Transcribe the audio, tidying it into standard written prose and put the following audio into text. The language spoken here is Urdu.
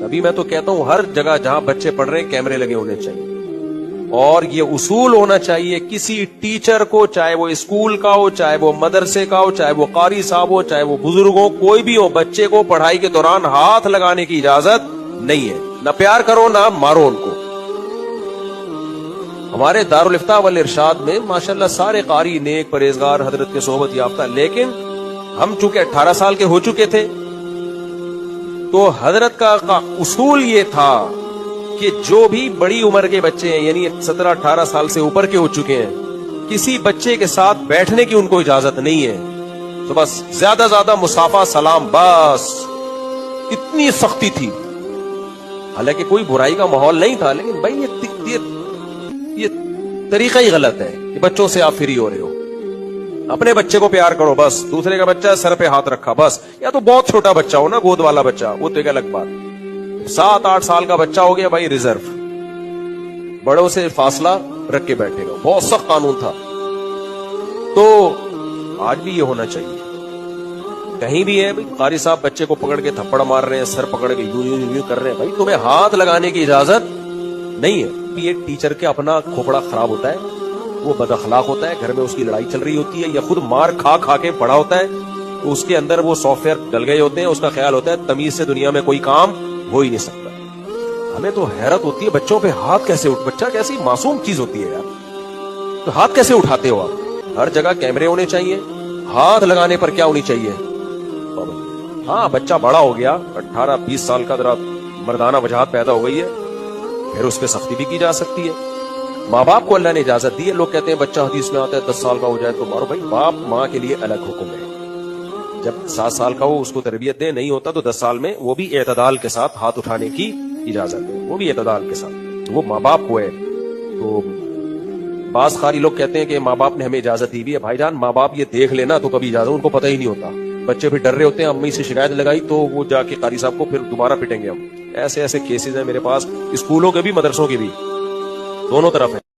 ابھی میں تو کہتا ہوں ہر جگہ جہاں بچے پڑھ رہے ہیں کیمرے لگے ہونے چاہیے، اور یہ اصول ہونا چاہیے کسی ٹیچر کو، چاہے وہ اسکول کا ہو، چاہے وہ مدرسے کا ہو، چاہے وہ قاری صاحب ہو، چاہے وہ بزرگ ہو، کوئی بھی ہو، بچے کو پڑھائی کے دوران ہاتھ لگانے کی اجازت نہیں ہے. نہ پیار کرو نہ مارو ان کو. ہمارے دارالفتاء والارشاد میں ماشاءاللہ سارے قاری نیک پرہیزگار حضرت کے صحبت یافتہ، لیکن ہم چونکہ 18 سال کے ہو چکے تھے تو حضرت کا اصول یہ تھا کہ جو بھی بڑی عمر کے بچے ہیں، یعنی 17-18 سال سے اوپر کے ہو چکے ہیں، کسی بچے کے ساتھ بیٹھنے کی ان کو اجازت نہیں ہے. تو بس زیادہ زیادہ مصافحہ سلام، بس اتنی سختی تھی. حالانکہ کوئی برائی کا ماحول نہیں تھا، لیکن بھائی یہ طریقہ ہی غلط ہے کہ بچوں سے آپ فری ہو رہے ہو. اپنے بچے کو پیار کرو بس. دوسرے کا بچہ سر پہ ہاتھ رکھا بس، یا تو بہت چھوٹا بچہ ہو نا، گود والا بچہ، وہ تو ایک الگ بات. 7-8 سال کا بچہ ہو گیا بھائی ریزرو، بڑوں سے فاصلہ رکھ کے بیٹھے گا. بہت سخت قانون تھا. تو آج بھی یہ ہونا چاہیے. کہیں بھی ہے قاری صاحب بچے کو پکڑ کے تھپڑ مار رہے ہیں، سر پکڑ کے یوں کر رہے ہیں، بھائی تمہیں ہاتھ لگانے کی اجازت نہیں ہے. یہ ٹیچر کے اپنا کھوپڑا خراب ہوتا ہے، وہ بد اخلاق ہوتا ہے، گھر میں اس کی لڑائی چل رہی ہوتی ہے، یا خود مار کھا کے بڑا ہوتا ہے، تو اس کے اندر وہ سافٹ ویئر ڈل گئے ہوتے ہیں. اس کا خیال ہوتا ہے تمیز سے دنیا میں کوئی کام ہو ہی نہیں سکتا. ہمیں تو حیرت ہوتی ہے بچوں پہ ہاتھ کیسے بچہ کیسی معصوم چیز ہوتی ہے یار، تو ہاتھ کیسے اٹھاتے ہو آپ؟ ہر جگہ کیمرے ہونے چاہیے. ہاتھ لگانے پر کیا ہونی چاہیے؟ ہاں بچہ بڑا ہو گیا، 18-20 سال کا، ذرا مردانہ وجاہت پیدا ہو گئی ہے، پھر اس پہ سختی بھی کی جا سکتی ہے. ماں باپ کو اللہ نے اجازت دی ہے. لوگ کہتے ہیں بچہ حدیث میں آتا ہے 10 سال کا ہو جائے تو مارو. بھائی باپ ماں کے لیے الگ حکم ہے. جب 7 سال کا ہو اس کو تربیت دے، نہیں ہوتا تو 10 سال میں وہ بھی اعتدال کے ساتھ ہاتھ اٹھانے کی اجازت ہے، وہ بھی اعتدال کے ساتھ، وہ ماں باپ کو ہے. تو بعض قاری لوگ کہتے ہیں کہ ماں باپ نے ہمیں اجازت دی بھی ہے. بھائی جان ماں باپ یہ دیکھ لینا تو کبھی اجازت ان کو پتہ ہی نہیں ہوتا. بچے پھر ڈر رہے ہوتے ہیں، امی سے شکایت لگائی تو وہ جا کے قاری صاحب کو پھر دوبارہ پٹیں گے ہم. ایسے کیسز ہیں میرے پاس، اسکولوں کے بھی مدرسوں کے بھی، دونوں طرف ہیں.